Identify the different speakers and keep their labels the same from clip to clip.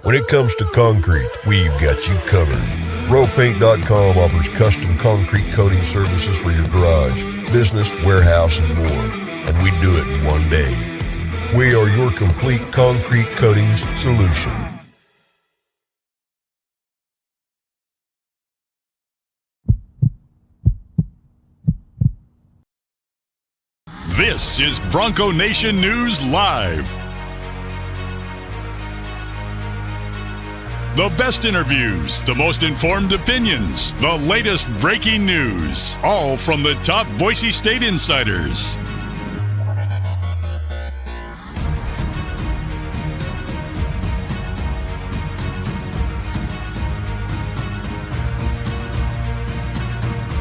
Speaker 1: When it comes to concrete, we've got you covered. Ropaint.com offers custom concrete coating services for your garage, business, warehouse, and more. And we do it in one day. We are your complete concrete coatings solution.
Speaker 2: This is Bronco Nation News Live. The best interviews, the most informed opinions, the latest breaking news, all from the top Boise State insiders.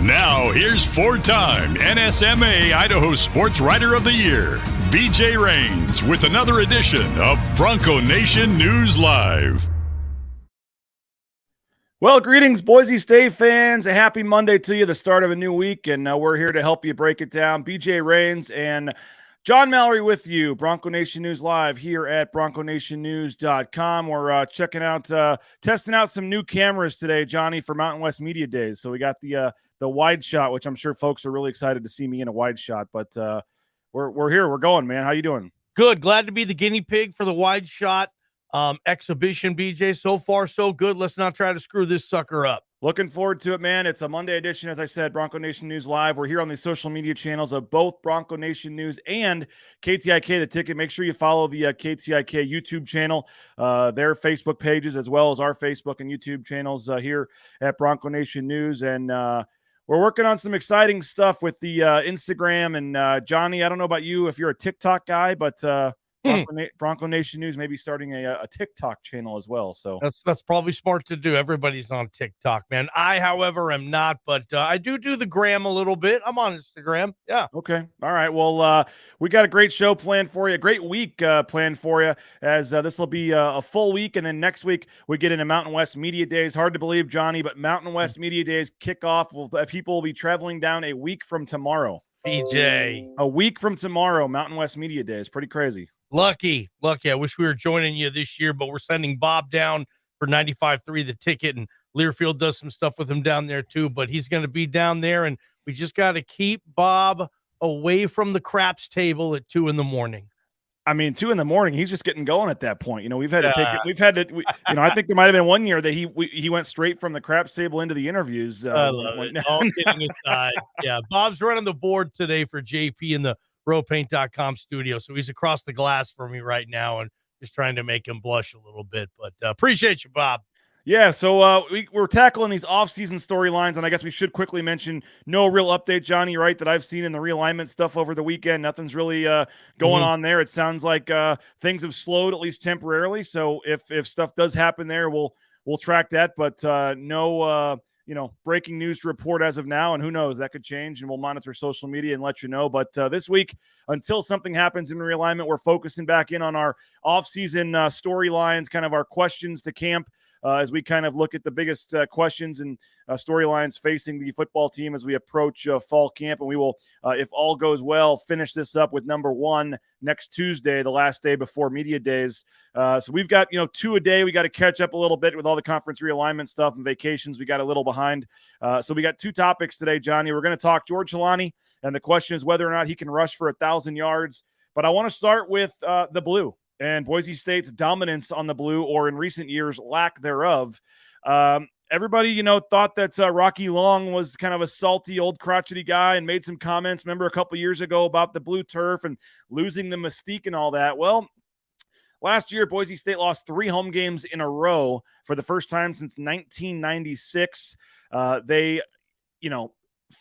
Speaker 2: Now, here's four-time NSMA Idaho Sports Writer of the Year, BJ Rains, with another edition of Bronco Nation News Live.
Speaker 3: Well, greetings, Boise State fans. A happy Monday to you, the start of a new week, and we're here to help you break it down. BJ Rains and John Mallory with you, Bronco Nation News Live here at BroncoNationNews.com. We're checking out, testing out some new cameras today, Johnny, for Mountain West Media Days. So we got the wide shot, which I'm sure folks are really excited to see me in a wide shot. But we're here, we're going, man. How you doing?
Speaker 4: Good. Glad to be the guinea pig for the wide shot exhibition, BJ. So far, so good. Let's not try to screw this sucker up.
Speaker 3: Looking forward to it, man. It's a Monday edition, as I said, Bronco Nation News Live. We're here on the social media channels of both Bronco Nation News and KTIK, The Ticket. Make sure you follow the KTIK YouTube channel, their Facebook pages, as well as our Facebook and YouTube channels here at Bronco Nation News. And we're working on some exciting stuff with the Instagram. And Johnny, I don't know about you if you're a TikTok guy, but Bronco Nation News may be starting a TikTok channel as well. So
Speaker 4: that's probably smart to do. Everybody's on TikTok, man. I, however, am not, but I do the gram a little bit. I'm on Instagram. Yeah.
Speaker 3: Okay. All right. Well, we got a great show planned for you, a great week planned for you, as this will be a full week. And then next week we get into Mountain West Media Days. Hard to believe, Johnny, but Mountain West Media Days kickoff. People will be traveling down a week from tomorrow.
Speaker 4: BJ.
Speaker 3: A week from tomorrow, Mountain West Media Days. Pretty crazy.
Speaker 4: Lucky. I wish we were joining you this year, but we're sending Bob down for 95.3 The Ticket, and Learfield does some stuff with him down there too, but he's going to be down there, and we just got to keep Bob away from the craps table at 2 a.m.
Speaker 3: I mean, 2 a.m, he's just getting going at that point. You know, we've had to take it. We've had to, you know, I think there might've been one year that he went straight from the craps table into the interviews.
Speaker 4: I love it. All kidding aside. Yeah. Bob's running the board today for JP in the Ropaint.com studio. So he's across the glass for me right now and just trying to make him blush a little bit, but appreciate you, Bob.
Speaker 3: Yeah, so we're tackling these off-season storylines, and I guess we should quickly mention no real update, Johnny, right, that I've seen in the realignment stuff over the weekend. Nothing's really going on there. It sounds like things have slowed, at least temporarily, so if stuff does happen there, we'll track that, but no breaking news to report as of now, and who knows, that could change, and we'll monitor social media and let you know. But this week, until something happens in realignment, we're focusing back in on our off-season storylines, kind of our questions to camp, as we kind of look at the biggest questions and storylines facing the football team as we approach fall camp. And we will, if all goes well, finish this up with number 1 next Tuesday, the last day before media days. So we've got, 2 a day. We got to catch up a little bit with all the conference realignment stuff and vacations. We got a little behind. So we got 2 topics today, Johnny. We're going to talk George Holani, and the question is whether or not he can rush for 1,000 yards. But I want to start with the blue and Boise State's dominance on the blue, or in recent years, lack thereof. Everybody, thought that Rocky Long was kind of a salty, old crotchety guy and made some comments, remember, a couple years ago about the blue turf and losing the mystique and all that. Well, last year, Boise State lost 3 home games in a row for the first time since 1996. They,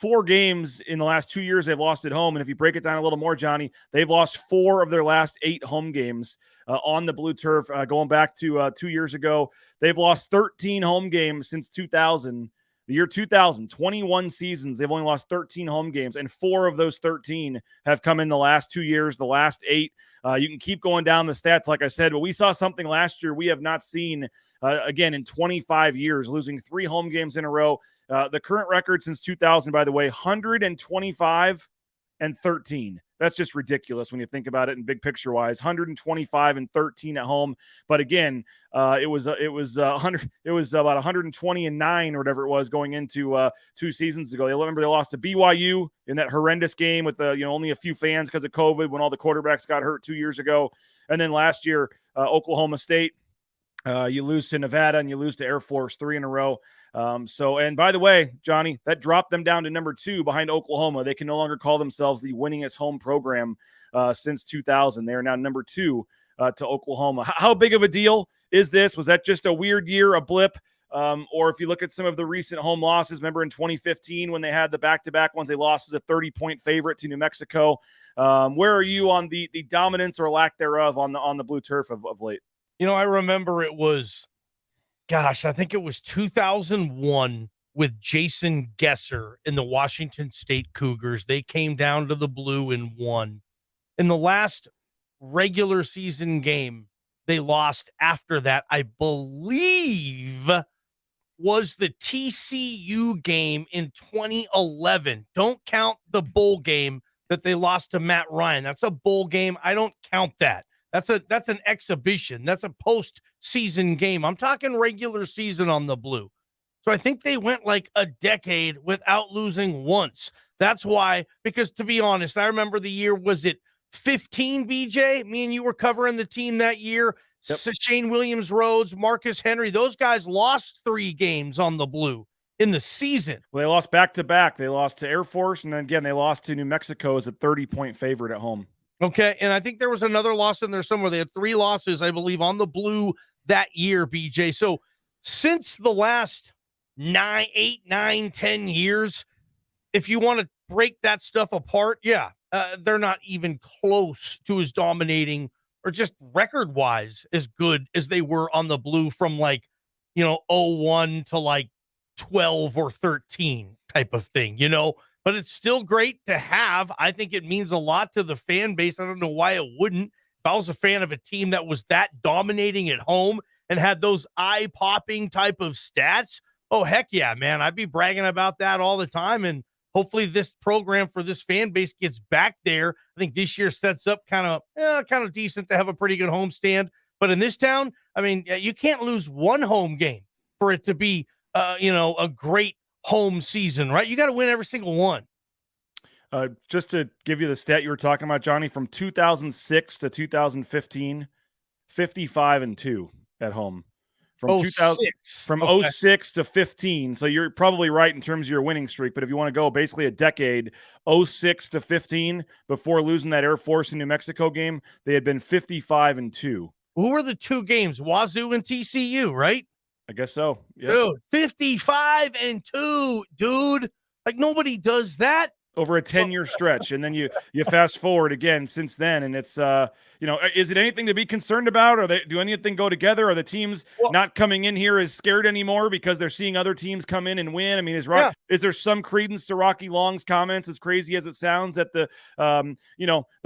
Speaker 3: 4 games in the last 2 years they've lost at home. And if you break it down a little more, Johnny, they've lost 4 of their last 8 home games on the blue turf. Going back to 2 years ago, they've lost 13 home games since 2000. The year 2000, 21 seasons, they've only lost 13 home games, and 4 of those 13 have come in the last 2 years, the last 8. You can keep going down the stats, like I said, but we saw something last year we have not seen, again, in 25 years, losing 3 home games in a row. The current record since 2000, by the way, 125-13. That's just ridiculous when you think about it in big picture wise. 125-13 at home, but again, it was about 120-9 or whatever it was going into 2 seasons ago. They lost to BYU in that horrendous game with only a few fans because of COVID when all the quarterbacks got hurt 2 years ago, and then last year Oklahoma State. You lose to Nevada and you lose to Air Force 3 in a row. And by the way, Johnny, that dropped them down to number 2 behind Oklahoma. They can no longer call themselves the winningest home program since 2000. They are now number 2 to Oklahoma. How big of a deal is this? Was that just a weird year, a blip? Or if you look at some of the recent home losses, remember in 2015 when they had the back-to-back ones, they lost as a 30-point favorite to New Mexico. Where are you on the dominance or lack thereof on the blue turf of late?
Speaker 4: I remember it was, I think it was 2001 with Jason Gesser in the Washington State Cougars. They came down to the blue and won. In the last regular season game, they lost after that, I believe, was the TCU game in 2011. Don't count the bowl game that they lost to Matt Ryan. That's a bowl game. I don't count that. That's an exhibition. That's a post-season game. I'm talking regular season on the blue. So I think they went like a decade without losing once. That's why, because to be honest, I remember the year, was it 15, BJ? Me and you were covering the team that year. Yep. Shane Williams-Rhodes, Marcus Henry, those guys lost 3 games on the blue in the season.
Speaker 3: Well, they lost back-to-back. They lost to Air Force, and then again, they lost to New Mexico as a 30-point favorite at home.
Speaker 4: Okay, and I think there was another loss in there somewhere. They had 3 losses, I believe, on the blue that year, BJ. So since the last 8, 9, 10 years, if you want to break that stuff apart, they're not even close to as dominating or just record-wise as good as they were on the blue from 01 to 12 or 13 type of thing, But it's still great to have. I think it means a lot to the fan base. I don't know why it wouldn't. If I was a fan of a team that was that dominating at home and had those eye-popping type of stats, oh, heck yeah, man. I'd be bragging about that all the time. And hopefully this program for this fan base gets back there. I think this year sets up kind of decent to have a pretty good homestand. But in this town, I mean, you can't lose one home game for it to be, a great home season, right? You got to win every single one.
Speaker 3: Just to give you the stat you were talking about, Johnny, from 2006 to 2015, 55-2 at home. From 06 to 15. So you're probably right in terms of your winning streak. But if you want to go basically a decade, 06 to 15, before losing that Air Force and New Mexico game, they had been 55-2.
Speaker 4: Who were the 2 games? Wazoo and TCU, right?
Speaker 3: I guess so.
Speaker 4: Yep. Dude, 55-2, dude. Like, nobody does that
Speaker 3: over a 10-year stretch. And then you fast forward again since then, and it's is it anything to be concerned about? Or do anything go together? Are the teams not coming in here as scared anymore because they're seeing other teams come in and win? I mean, is there some credence to Rocky Long's comments, as crazy as it sounds, that the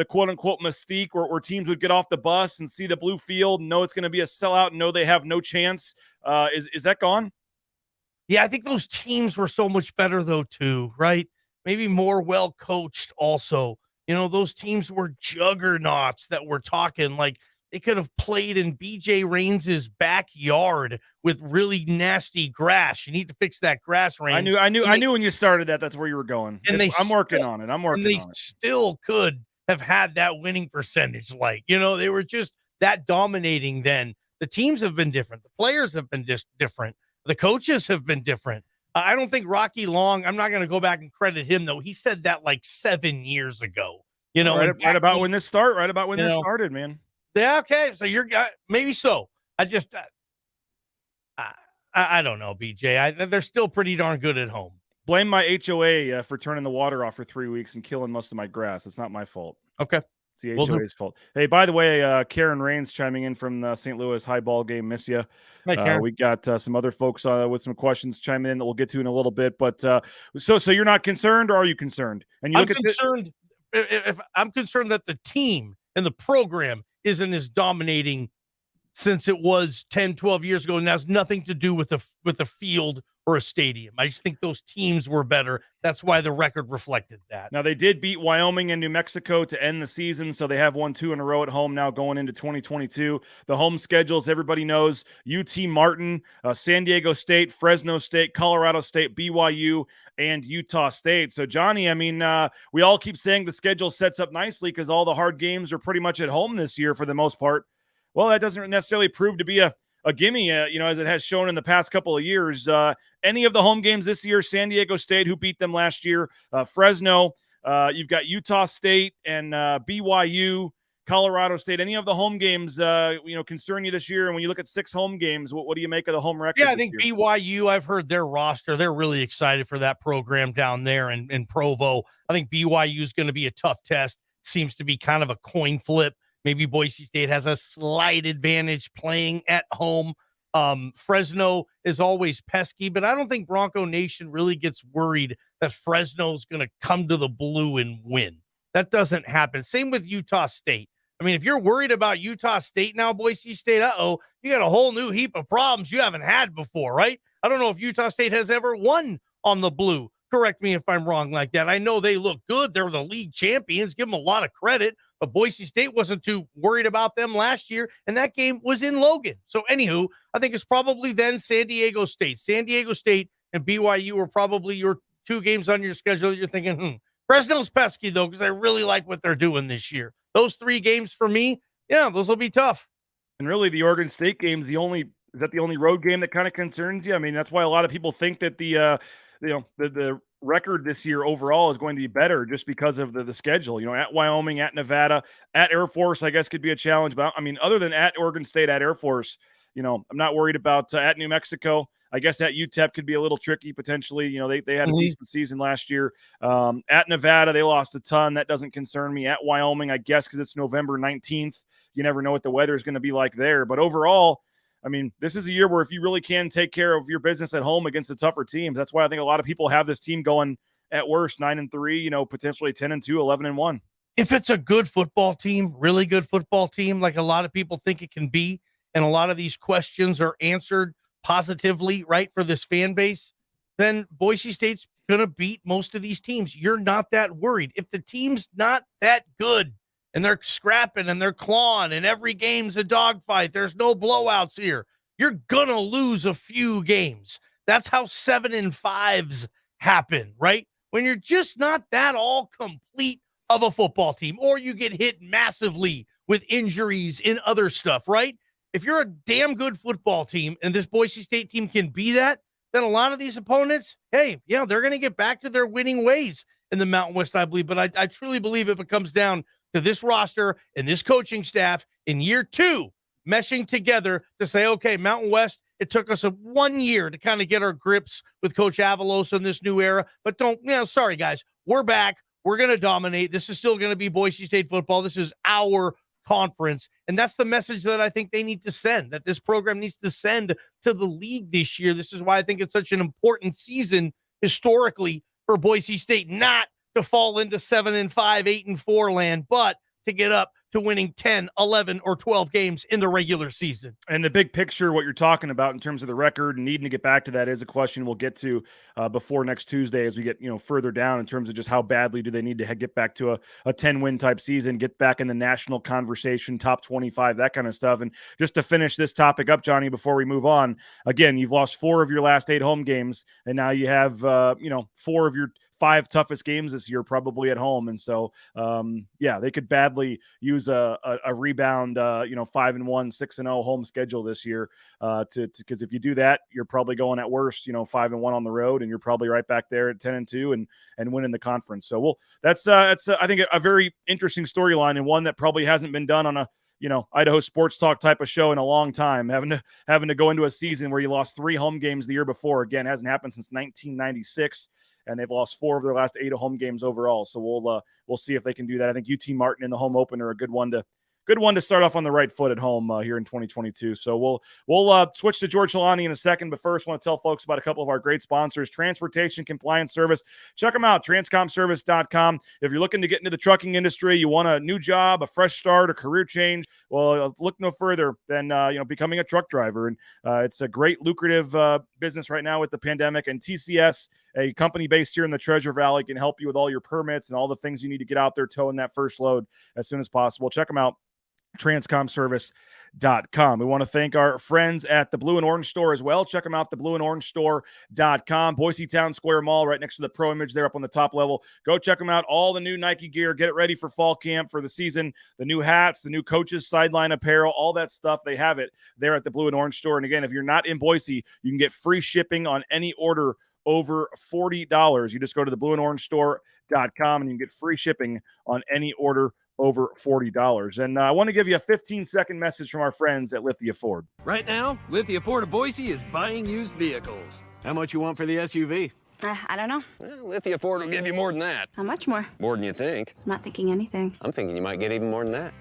Speaker 3: quote unquote mystique where teams would get off the bus and see the blue field and know it's going to be a sellout and know they have no chance? Is that gone?
Speaker 4: Yeah, I think those teams were so much better though too, right? Maybe more well coached also. Those teams were juggernauts that we're talking like they could have played in BJ Rains's backyard with really nasty grass. You need to fix that grass, Rains.
Speaker 3: I knew when you started that's where you were going. And I'm working on it.
Speaker 4: They still could have had that winning percentage. They were just that dominating then. The teams have been different. The players have been different. The coaches have been different. I don't think Rocky Long, I'm not going to go back and credit him, though. He said that 7 years ago.
Speaker 3: Right about when this started, man.
Speaker 4: Yeah, okay. So you're maybe so. I just I don't know, BJ. They're still pretty darn good at home.
Speaker 3: Blame my HOA for turning the water off for 3 weeks and killing most of my grass. It's not my fault.
Speaker 4: Okay.
Speaker 3: It's the HOA's fault. Hey, by the way, Karen Rains chiming in from the St. Louis high ball game. Miss you.
Speaker 4: Hey, Karen.
Speaker 3: We got some other folks with some questions chiming in that we'll get to in a little bit. But so you're not concerned, or are you concerned? And
Speaker 4: I'm concerned. If I'm concerned that the team and the program isn't as dominating since it was 10, 12 years ago, and has nothing to do with the field for a stadium. I just think those teams were better. That's why the record reflected that.
Speaker 3: Now, they did beat Wyoming and New Mexico to end the season, so they have won 2 in a row at home now going into 2022. The home schedules, everybody knows, UT Martin, San Diego State, Fresno State, Colorado State, BYU, and Utah State. So, Johnny, I mean, we all keep saying the schedule sets up nicely because all the hard games are pretty much at home this year for the most part. Well, that doesn't necessarily prove to be a gimme, as it has shown in the past couple of years. Any of the home games this year, San Diego State, who beat them last year, Fresno, you've got Utah State and BYU, Colorado State. Any of the home games, concern you this year? And when you look at 6 home games, what do you make of the home record?
Speaker 4: Yeah, I think BYU, I've heard their roster. They're really excited for that program down there in Provo. I think BYU is going to be a tough test. Seems to be kind of a coin flip. Maybe Boise State has a slight advantage playing at home. Fresno is always pesky, but I don't think Bronco Nation really gets worried that Fresno's going to come to the blue and win. That doesn't happen. Same with Utah State. I mean, if you're worried about Utah State now, Boise State, you got a whole new heap of problems you haven't had before, right? I don't know if Utah State has ever won on the blue. Correct me if I'm wrong like that. I know they look good. They're the league champions. Give them a lot of credit. But Boise State wasn't too worried about them last year, and that game was in Logan. So, anywho, I think it's probably then San Diego State. San Diego State and BYU are probably your 2 games on your schedule. You're thinking, Fresno's pesky, though, because I really like what they're doing this year. Those 3 games for me, yeah, those will be tough.
Speaker 3: And really, the Oregon State game is the only road game that kind of concerns you? I mean, that's why a lot of people think that the record this year overall is going to be better just because of the schedule. At Wyoming, at Nevada, at Air Force, I guess could be a challenge. But I mean, other than at Oregon State, at Air Force, I'm not worried about at New Mexico. I guess at UTEP could be a little tricky potentially. They had a decent season last year. At Nevada, they lost a ton. That doesn't concern me. At Wyoming, I guess because it's November 19th, you never know what the weather is going to be like there. But overall, I mean, this is a year where if you really can take care of your business at home against the tougher teams, that's why I think a lot of people have this team going at worst 9-3, potentially 10-2, 11-1.
Speaker 4: If it's a good football team, really good football team, like a lot of people think it can be, and a lot of these questions are answered positively, right, for this fan base, then Boise State's going to beat most of these teams. You're not that worried. If the team's not that good, and they're scrapping and they're clawing and every game's a dogfight, there's no blowouts here, you're gonna lose a few games. That's how 7-5s happen, right? When you're just not that all complete of a football team, or you get hit massively with injuries and other stuff, right? If you're a damn good football team and this Boise State team can be that, then a lot of these opponents, hey, yeah, they're going to get back to their winning ways in the Mountain West, I believe. But I truly believe if it comes down to this roster and this coaching staff in year 2 meshing together to say, okay, Mountain West, it took us 1 year to kind of get our grips with Coach Avalos in this new era, but sorry guys, we're back. We're going to dominate. This is still going to be Boise State football. This is our conference. And that's the message that I think they need to send, that this program needs to send to the league this year. This is why I think it's such an important season historically for Boise State, not to fall into 7-5, 8-4 land, but to get up to winning 10, 11, or 12 games in the regular season.
Speaker 3: And the big picture, what you're talking about in terms of the record and needing to get back to that is a question we'll get to before next Tuesday as we get further down in terms of just how badly do they need to get back to a 10-win type season, get back in the national conversation, top 25, that kind of stuff. And just to finish this topic up, Johnny, before we move on, again, you've lost 4 of your last 8 home games, and now you have 4 of your 5 toughest games this year probably at home. And so, they could badly use a rebound, 5-1, 6-0 home schedule this year because if you do that, you're probably going at worst, 5-1 on the road, and you're probably right back there at 10-2 and winning the conference. So, that's I think a very interesting storyline, and one that probably hasn't been done on a Idaho Sports Talk type of show in a long time, having to go into a season where you lost 3 home games the year before. Again, hasn't happened since 1996, and they've lost 4 of their last 8 home games overall. So we'll see if they can do that. I think UT Martin in the home opener, a good one to good one to start off on the right foot at home here in 2022. So we'll switch to George Holani in a second, but first want to tell folks about a couple of our great sponsors. Transportation Compliance Service. Check them out, transcomservice.com. If you're looking to get into the trucking industry, you want a new job, a fresh start, a career change, well, look no further than becoming a truck driver. And it's a great lucrative business right now with the pandemic, and TCS, a company based here in the Treasure Valley, can help you with all your permits and all the things you need to get out there towing that first load as soon as possible. Check them out, transcomservice.com. We want to thank our friends at the Blue and Orange Store as well. Check them out, theblueandorangestore.com. Boise Town Square Mall, right next to the Pro Image there up on the top level. Go check them out. All the new Nike gear. Get it ready for fall camp for the season. The new hats, the new coaches' sideline apparel, all that stuff. They have it there at the Blue and Orange Store. And again, if you're not in Boise, you can get free shipping on any order over $40. You just go to theblueandorangestore.com and you can get free shipping on any order over $40. And I want to give you a 15-second message from our friends at Lithia Ford.
Speaker 5: Right now, Lithia Ford of Boise is buying used vehicles. How much you want for the SUV?
Speaker 6: I don't know.
Speaker 5: Well, Lithia Ford will give you more than that.
Speaker 6: How much more?
Speaker 5: More than you think.
Speaker 6: I'm not thinking anything.
Speaker 5: I'm thinking you might get even more than that.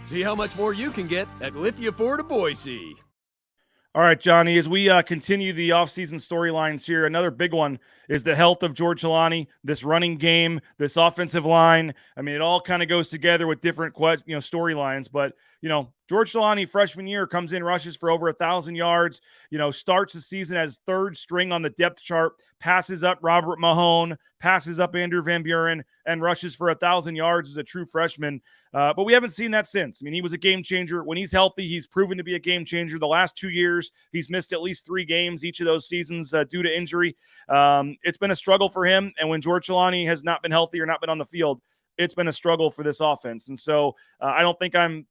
Speaker 5: See how much more you can get at Lithia Ford of Boise.
Speaker 3: All right, Johnny, as we continue the offseason storylines here, another big one is the health of George Holani, this running game, this offensive line. I mean, it all kind of goes together with different storylines, but George Holani, freshman year, comes in, rushes for over 1,000 yards, starts the season as third string on the depth chart, passes up Robert Mahone, passes up Andrew Van Buren, and rushes for 1,000 yards as a true freshman. But we haven't seen that since. I mean, he was a game changer. When he's healthy, he's proven to be a game changer. The last 2 years, he's missed at least 3 games each of those seasons due to injury. It's been a struggle for him. And when George Holani has not been healthy or not been on the field, it's been a struggle for this offense. And so I don't think I'm,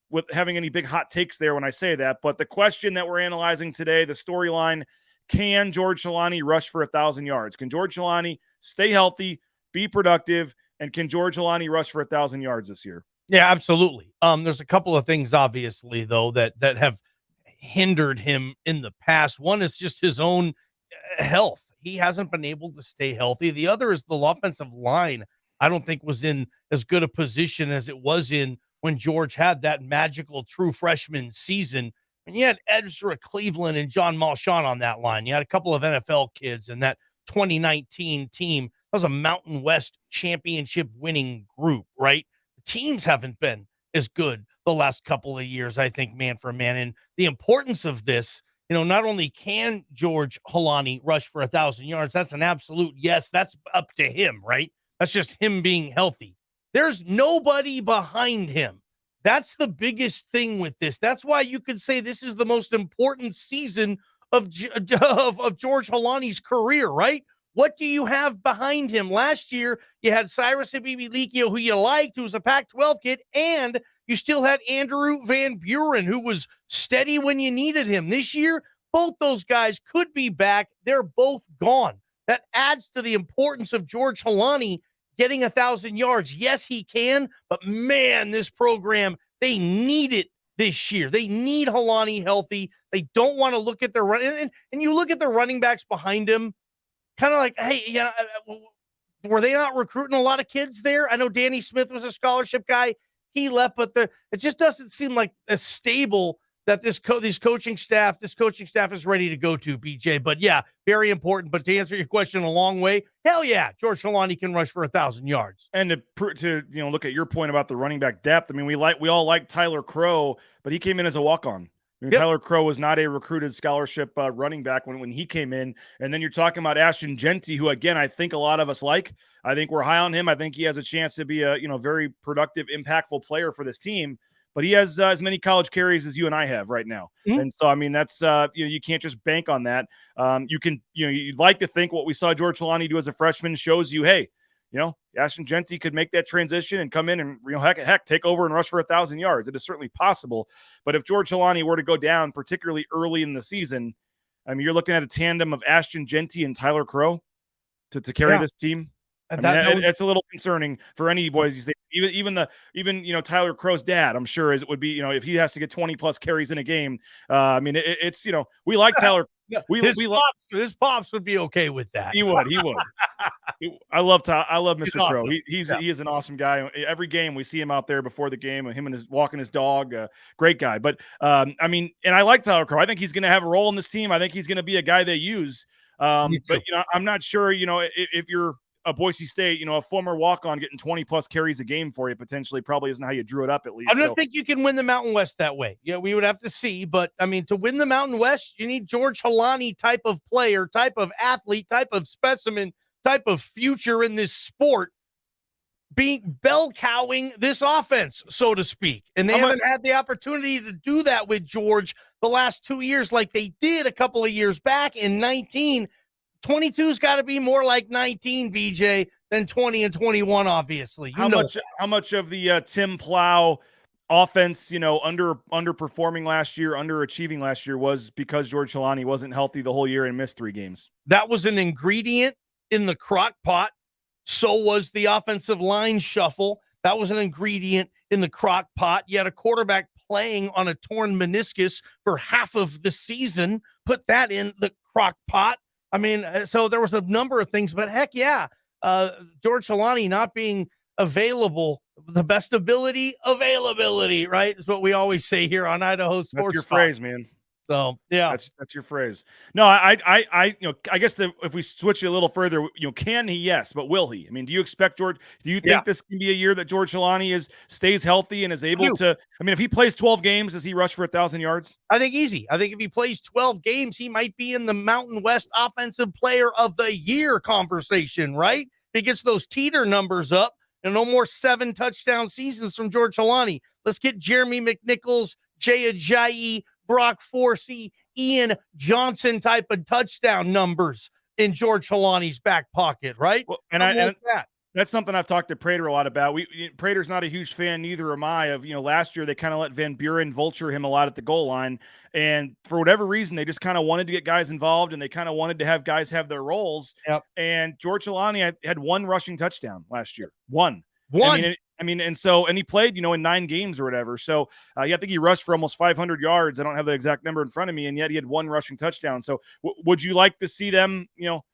Speaker 3: with having any big hot takes there when I say that. But the question that we're analyzing today, the storyline, can George Holani rush for 1,000 yards? Can George Holani stay healthy, be productive, and can George Holani rush for 1,000 yards this year?
Speaker 4: Yeah, absolutely. There's a couple of things, obviously, though, that have hindered him in the past. One is just his own health. He hasn't been able to stay healthy. The other is the offensive line, I don't think was in as good a position as it was in when George had that magical true freshman season. And you had Ezra Cleveland and John Malshon on that line. You had a couple of NFL kids in that 2019 team. That was a Mountain West championship winning group, right? The teams haven't been as good the last couple of years, I think, man for man. And the importance of this, not only can George Holani rush for 1,000 yards, that's an absolute yes. That's up to him, right? That's just him being healthy. There's nobody behind him. That's the biggest thing with this. That's why you could say this is the most important season of George Holani's career, right? What do you have behind him? Last year, you had Cyrus Habibi-Likio, who you liked, who was a Pac-12 kid, and you still had Andrew Van Buren, who was steady when you needed him. This year, both those guys could be back. They're both gone. That adds to the importance of George Holani getting 1,000 yards. Yes, he can, but man, this program, they need it this year. They need Holani healthy. They don't want to look at their run. And you look at the running backs behind him, kind of like, hey, were they not recruiting a lot of kids there? I know Danny Smith was a scholarship guy. He left, but it just doesn't seem like as stable that this coaching staff is ready to go to, BJ. But yeah, very important. But to answer your question a long way, hell yeah, George Holani can rush for 1,000 yards.
Speaker 3: And to look at your point about the running back depth, I mean, we all like Tyler Crow, but he came in as a walk-on. Yep. Tyler Crow was not a recruited scholarship running back when he came in. And then you're talking about Ashton Genty, who, again, I think a lot of us like. I think we're high on him. I think he has a chance to be a very productive, impactful player for this team. But he has as many college carries as you and I have right now. Mm-hmm. And so, I mean, that's, you can't just bank on that. You'd like to think what we saw George Holani do as a freshman shows you, hey, Ashton Genty could make that transition and come in and, heck, take over and rush for 1,000 yards. It is certainly possible. But if George Holani were to go down, particularly early in the season, I mean, you're looking at a tandem of Ashton Genty and Tyler Crow to carry this team. It's a little concerning for any Boise State. Even Tyler Crow's dad, I'm sure, would be if he has to get 20 plus carries in a game. I mean, it's we like Tyler.
Speaker 4: No,
Speaker 3: we
Speaker 4: his pops would be okay with that.
Speaker 3: He would. I love Mr. Crow.
Speaker 4: Awesome.
Speaker 3: He is an awesome guy. Every game we see him out there before the game, and him and his walking his dog. Great guy. But I mean, and I like Tyler Crow. I think he's going to have a role in this team. I think he's going to be a guy they use. But I'm not sure. If you're a Boise State, a former walk-on getting 20+ carries a game for you potentially probably isn't how you drew it up, at least.
Speaker 4: I don't think you can win the Mountain West that way. Yeah, we would have to see. But, I mean, to win the Mountain West, you need George Holani type of player, type of athlete, type of specimen, type of future in this sport being bell cowing this offense, so to speak. And they haven't had the opportunity to do that with George the last 2 years like they did a couple of years back in 19. 22's got to be more like 19, BJ, than 20 and 21, obviously. How
Speaker 3: much of the Tim Plow offense, underperforming last year, underachieving last year was because George Holani wasn't healthy the whole year and missed 3 games?
Speaker 4: That was an ingredient in the crock pot. So was the offensive line shuffle. That was an ingredient in the crock pot. You had a quarterback playing on a torn meniscus for half of the season. Put that in the crock pot. I mean, so there was a number of things, but heck yeah, George Holani not being available, the best availability, right? Is what we always say here on Idaho Sports.
Speaker 3: That's your phrase, man.
Speaker 4: So yeah,
Speaker 3: that's your phrase. No, I guess if we switch it a little further, can he? Yes, but will he? I mean, do you expect George? Do you think this can be a year that George Holani stays healthy and is able to? I mean, if he plays 12 games, does he rush for 1,000 yards?
Speaker 4: I think easy. I think if he plays 12 games, he might be in the Mountain West Offensive Player of the Year conversation, right? If he gets those teeter numbers up, and no more 7 touchdown seasons from George Holani. Let's get Jeremy McNichols, Jay Ajayi, Brock Forsey, Ian Johnson type of touchdown numbers in George Holani's back pocket, right?
Speaker 3: Well, that's something I've talked to Prater a lot about. Prater's not a huge fan, neither am I, of, last year they kind of let Van Buren vulture him a lot at the goal line. And for whatever reason, they just kind of wanted to get guys involved and they kind of wanted to have guys have their roles.
Speaker 4: Yep.
Speaker 3: And George Holani had 1 rushing touchdown last year. One. And he played, in 9 games or whatever. So I think he rushed for almost 500 yards. I don't have the exact number in front of me, and yet he had 1 rushing touchdown. So would you like to see them,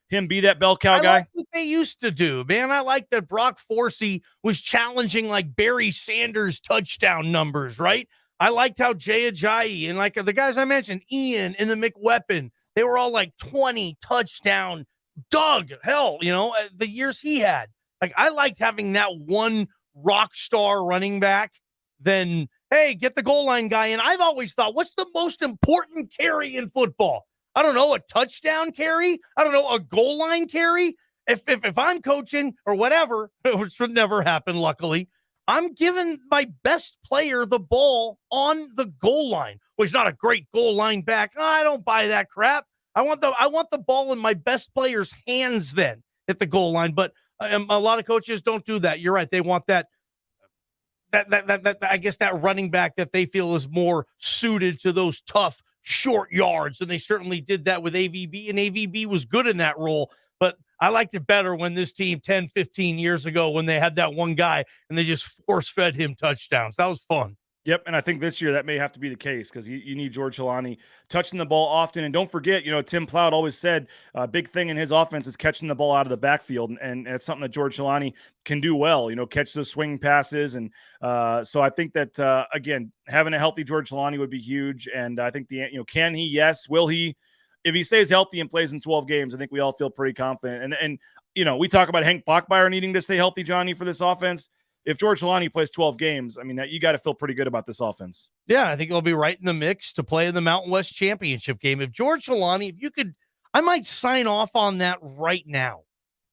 Speaker 3: him be that bell cow guy?
Speaker 4: I like what they used to do, man. I like that Brock Forsey was challenging like Barry Sanders touchdown numbers, right? I liked how Jay Ajayi and like the guys I mentioned, Ian and the McWeapon, they were all like 20 touchdown. Doug, hell, the years he had. Like, I liked having that one rock star running back, then, hey, get the goal line guy in. I've always thought, what's the most important carry in football? I don't know, a touchdown carry? I don't know, a goal line carry? If I'm coaching or whatever, which would never happen, luckily, I'm giving my best player the ball on the goal line. Well, he's not a great goal line back. I don't buy that crap. I want the ball in my best player's hands then at the goal line, but a lot of coaches don't do that. You're right. They want that I guess that running back that they feel is more suited to those tough short yards. And they certainly did that with AVB, and AVB was good in that role. But I liked it better when this team 10, 15 years ago, when they had that one guy and they just force fed him touchdowns. That was fun.
Speaker 3: Yep, and I think this year that may have to be the case because you need George Holani touching the ball often. And don't forget, Tim Plow always said a big thing in his offense is catching the ball out of the backfield, and it's something that George Holani can do well, catch those swing passes. And so I think that, again, having a healthy George Holani would be huge. And I think can he? Yes. Will he? If he stays healthy and plays in 12 games, I think we all feel pretty confident. And we talk about Hank Bachmeier needing to stay healthy, Johnny, for this offense. If George Holani plays 12 games, I mean, you got to feel pretty good about this offense.
Speaker 4: Yeah, I think he'll be right in the mix to play in the Mountain West Championship game. If George Holani, if you could, I might sign off on that right now.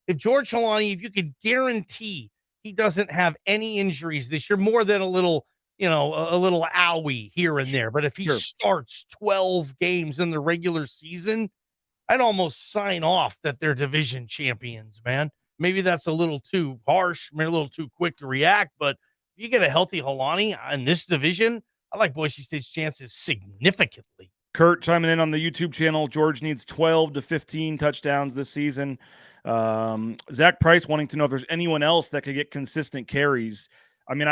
Speaker 4: If George Holani, if you could guarantee he doesn't have any injuries this year, more than a little owie here and there. But if he starts 12 games in the regular season, I'd almost sign off that they're division champions, man. Maybe that's a little too harsh, maybe a little too quick to react, but if you get a healthy Holani in this division, I like Boise State's chances significantly.
Speaker 3: Kurt chiming in on the YouTube channel. George needs 12 to 15 touchdowns this season. Zach Price wanting to know if there's anyone else that could get consistent carries. I mean,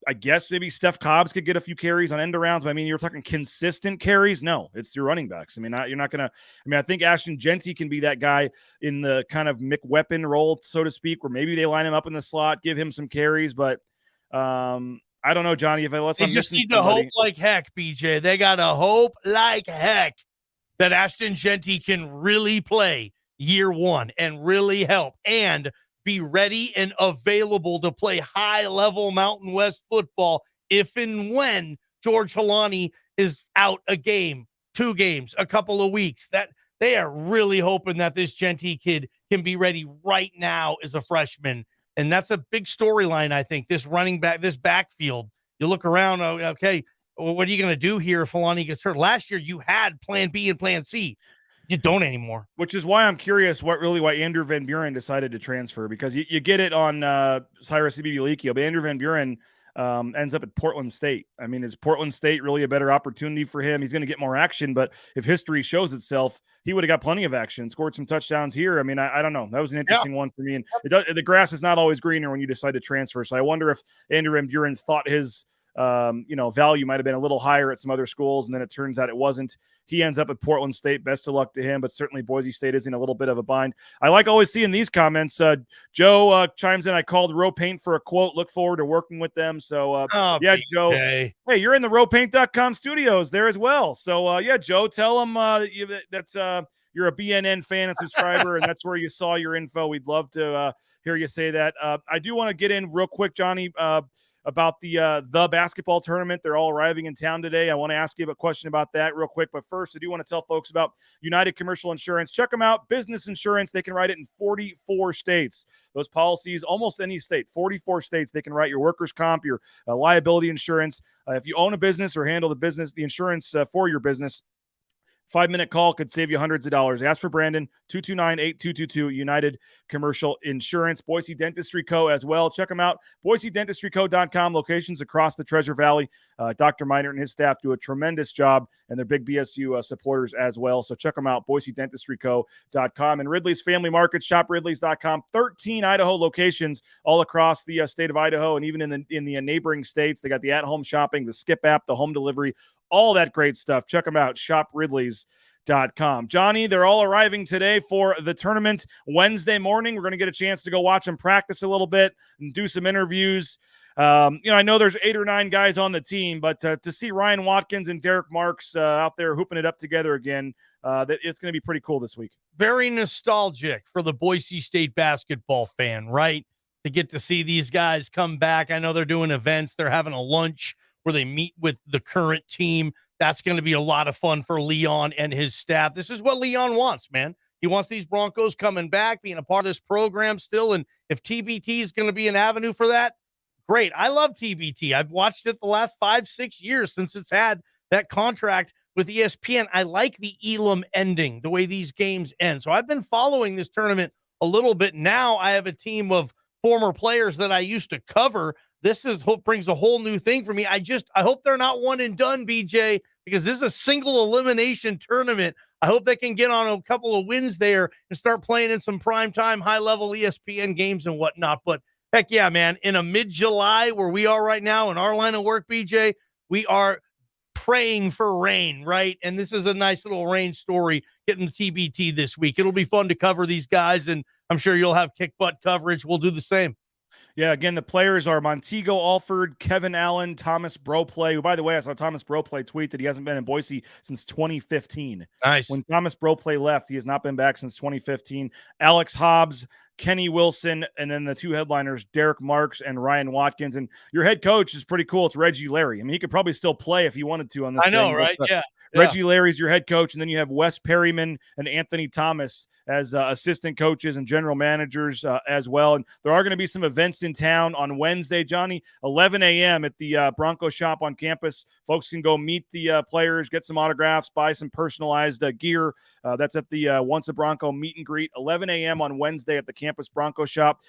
Speaker 3: I guess maybe Steph Cobbs could get a few carries on end arounds, but I mean, you're talking consistent carries. No, it's your running backs. I mean, you're not going to, I think Ashton Genty can be that guy in the kind of McWeapon role, so to speak, where maybe they line him up in the slot, give him some carries, but I don't know, Johnny, unless
Speaker 4: they
Speaker 3: I'm
Speaker 4: just
Speaker 3: missing
Speaker 4: need to hope like heck, BJ. They got to hope like heck that Ashton Genty can really play year one and really help and be ready and available to play high-level Mountain West football if and when George Holani is out a game, 2 games, a couple of weeks. That they are really hoping that this Genty kid can be ready right now as a freshman. And that's a big storyline, I think, this running back, this backfield. You look around, okay, well, what are you going to do here if Holani gets hurt? Last year, you had plan B and plan C. You don't anymore.
Speaker 3: Which is why I'm curious why Andrew Van Buren decided to transfer, because you get it on Cyrus Ibiulikio, but Andrew Van Buren ends up at Portland State. I mean, is Portland State really a better opportunity for him? He's going to get more action, but if history shows itself, he would have got plenty of action, scored some touchdowns here. I mean, I don't know. That was an interesting one for me. And the grass is not always greener when you decide to transfer. So I wonder if Andrew Van Buren thought his value might have been a little higher at some other schools, and then it turns out it wasn't. He ends up at Portland State. Best of luck to him, but certainly Boise State is in a little bit of a bind. I like always seeing these comments. Joe chimes in. I called Row Paint for a quote. Look forward to working with them. So yeah, BJ. Joe. Hey, you're in the rowpaint.com studios there as well. So yeah, Joe, tell them that's you're a BNN fan and subscriber, and that's where you saw your info. We'd love to hear you say that. I do want to get in real quick, Johnny, about the basketball tournament. They're all arriving in town today. I want to ask you a question about that real quick. But first, I do want to tell folks about United Commercial Insurance. Check them out. Business insurance. They can write it in 44 states. Those policies, almost any state, 44 states. They can write your workers' comp, your liability insurance. If you own a business or handle the insurance for your business, 5-minute call could save you hundreds of dollars. Ask for Brandon, 229-8222, United Commercial Insurance. Boise Dentistry Co. as well. Check them out, boisedentistryco.com, locations across the Treasure Valley. Dr. Meinert and his staff do a tremendous job, and they're big BSU supporters as well. So check them out, boisedentistryco.com. And Ridley's Family Market, shopridleys.com. 13 Idaho locations all across the state of Idaho, and even in the neighboring states. They got the at-home shopping, the Skip app, the home delivery, all that great stuff. Check them out, shopridleys.com. Johnny, they're all arriving today for the tournament Wednesday morning. We're going to get a chance to go watch them practice a little bit and do some interviews. I know there's 8 or 9 guys on the team, but to see Ryan Watkins and Derek Marks out there hooping it up together again, it's going to be pretty cool this week.
Speaker 4: Very nostalgic for the Boise State basketball fan, right? To get to see these guys come back. I know they're doing events. They're having a lunch where they meet with the current team. That's going to be a lot of fun for Leon and his staff. This is what Leon wants, man. He wants these Broncos coming back, being a part of this program still. And if TBT is going to be an avenue for that, great. I love TBT. I've watched it the last 5-6 years since it's had that contract with ESPN. I like the Elam ending, the way these games end. So I've been following this tournament a little bit. Now I have a team of former players that I used to cover. This brings a whole new thing for me. I hope they're not one and done, BJ, because this is a single elimination tournament. I hope they can get on a couple of wins there and start playing in some primetime, high-level ESPN games and whatnot. But heck yeah, man, in a mid-July where we are right now in our line of work, BJ, we are praying for rain, right? And this is a nice little rain story getting the TBT this week. It'll be fun to cover these guys, and I'm sure you'll have kick butt coverage. We'll do the same.
Speaker 3: Yeah, again, the players are Montego Alford, Kevin Allen, Thomas Broplay, who, by the way, I saw Thomas Broplay tweet that he hasn't been in Boise since 2015.
Speaker 4: Nice.
Speaker 3: When Thomas Broplay left, he has not been back since 2015. Alex Hobbs, Kenny Wilson, and then the 2 headliners, Derek Marks and Ryan Watkins. And your head coach is pretty cool. It's Reggie Larry. I mean, he could probably still play if he wanted to on this.
Speaker 4: I know, right? Yeah.
Speaker 3: Reggie Larry's your head coach, and then you have Wes Perryman and Anthony Thomas as assistant coaches and general managers as well. And there are going to be some events in town on Wednesday, Johnny, 11 a.m. at the Bronco shop on campus. Folks can go meet the players, get some autographs, buy some personalized gear. That's at the Once a Bronco meet and greet, 11 a.m. on Wednesday at the campus Bronco shop.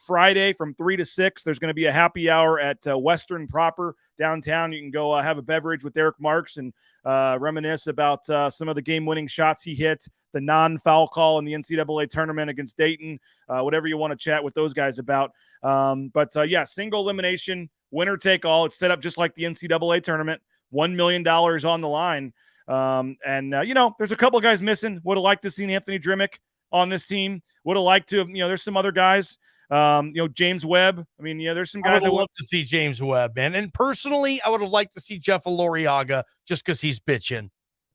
Speaker 3: Friday from 3 to 6, there's going to be a happy hour at Western proper downtown. You can go have a beverage with Derek Marks and reminisce about some of the game-winning shots he hit, the non-foul call in the NCAA tournament against Dayton, whatever you want to chat with those guys about. But yeah, single elimination winner take all. It's set up just like the NCAA tournament, $1 million on the line. There's a couple of guys missing. Would have liked to see Anthony Drimmick on this team. Would have liked to have, there's some other guys. James Webb. I mean, there's some guys
Speaker 4: I would love to see James Webb, man. And personally, I would have liked to see Jeff Aloriaga just because he's bitching.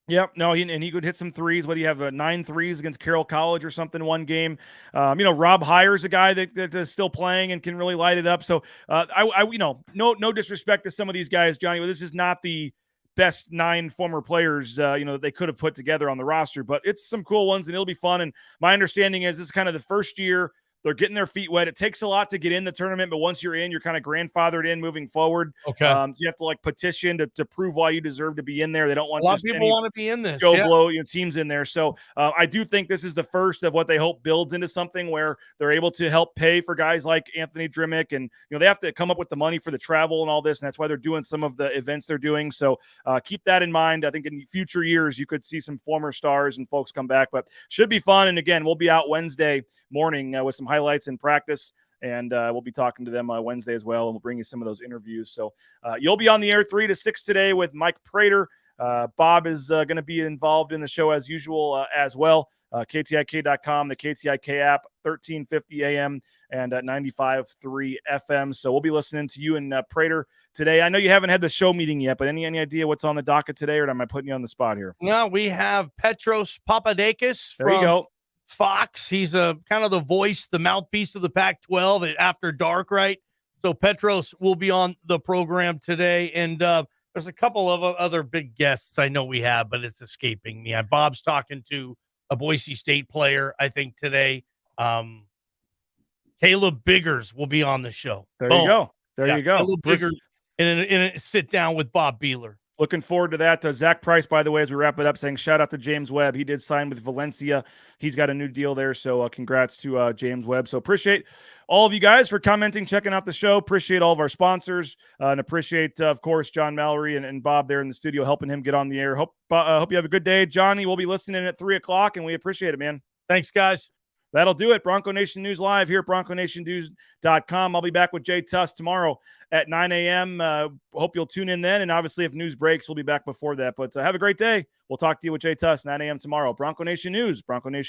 Speaker 3: Yep. No, he could hit some threes. What do you have? 9 threes against Carroll College or something one game. Rob Hires a guy that is still playing and can really light it up. So no disrespect to some of these guys, Johnny, but this is not the best 9 former players, that they could have put together on the roster, but it's some cool ones and it'll be fun. And my understanding is this is kind of the first year they're getting their feet wet. It takes a lot to get in the tournament, but once you're in, you're kind of grandfathered in moving forward.
Speaker 4: Okay.
Speaker 3: So you have to petition to prove why you deserve to be in there. They don't want
Speaker 4: a lot of people want to be in this.
Speaker 3: Joe Blow teams in there. So I do think this is the first of what they hope builds into something where they're able to help pay for guys like Anthony Drimmick, and they have to come up with the money for the travel and all this, and that's why they're doing some of the events they're doing. So keep that in mind. I think in future years you could see some former stars and folks come back, but should be fun. And again, we'll be out Wednesday morning with some highlights in practice, and we'll be talking to them Wednesday as well, and we'll bring you some of those interviews. So you'll be on the air 3 to 6 today with Mike Prater. Bob is going to be involved in the show as usual as well. KTIK.com, the KTIK app, 1350 AM and 95.3 FM. So we'll be listening to you and Prater today. I know you haven't had the show meeting yet, but any idea what's on the docket today, or am I putting you on the spot here?
Speaker 4: No, we have Petros Papadakis.
Speaker 3: There you go.
Speaker 4: Fox. He's kind of the voice, the mouthpiece of the Pac-12 after dark, right? So Petros will be on the program today. And there's a couple of other big guests I know we have, but it's escaping me. Bob's talking to a Boise State player, I think, today. Caleb Biggers will be on the show.
Speaker 3: There you go. There you go.
Speaker 4: Caleb Biggers in a sit down with Bob Beeler.
Speaker 3: Looking forward to that. Zach Price, by the way, as we wrap it up, saying shout out to James Webb. He did sign with Valencia. He's got a new deal there. So congrats to James Webb. So appreciate all of you guys for commenting, checking out the show. Appreciate all of our sponsors and appreciate, of course, John Mallory and Bob there in the studio helping him get on the air. Hope you have a good day. Johnny, we'll be listening at 3:00 and we appreciate it, man.
Speaker 4: Thanks, guys.
Speaker 3: That'll do it. Bronco Nation News Live here at BroncoNationNews.com. I'll be back with Jay Tuss tomorrow at 9 a.m. Hope you'll tune in then. And obviously, if news breaks, we'll be back before that. But have a great day. We'll talk to you with Jay Tuss, 9 a.m. tomorrow. Bronco Nation News, Bronco Nation.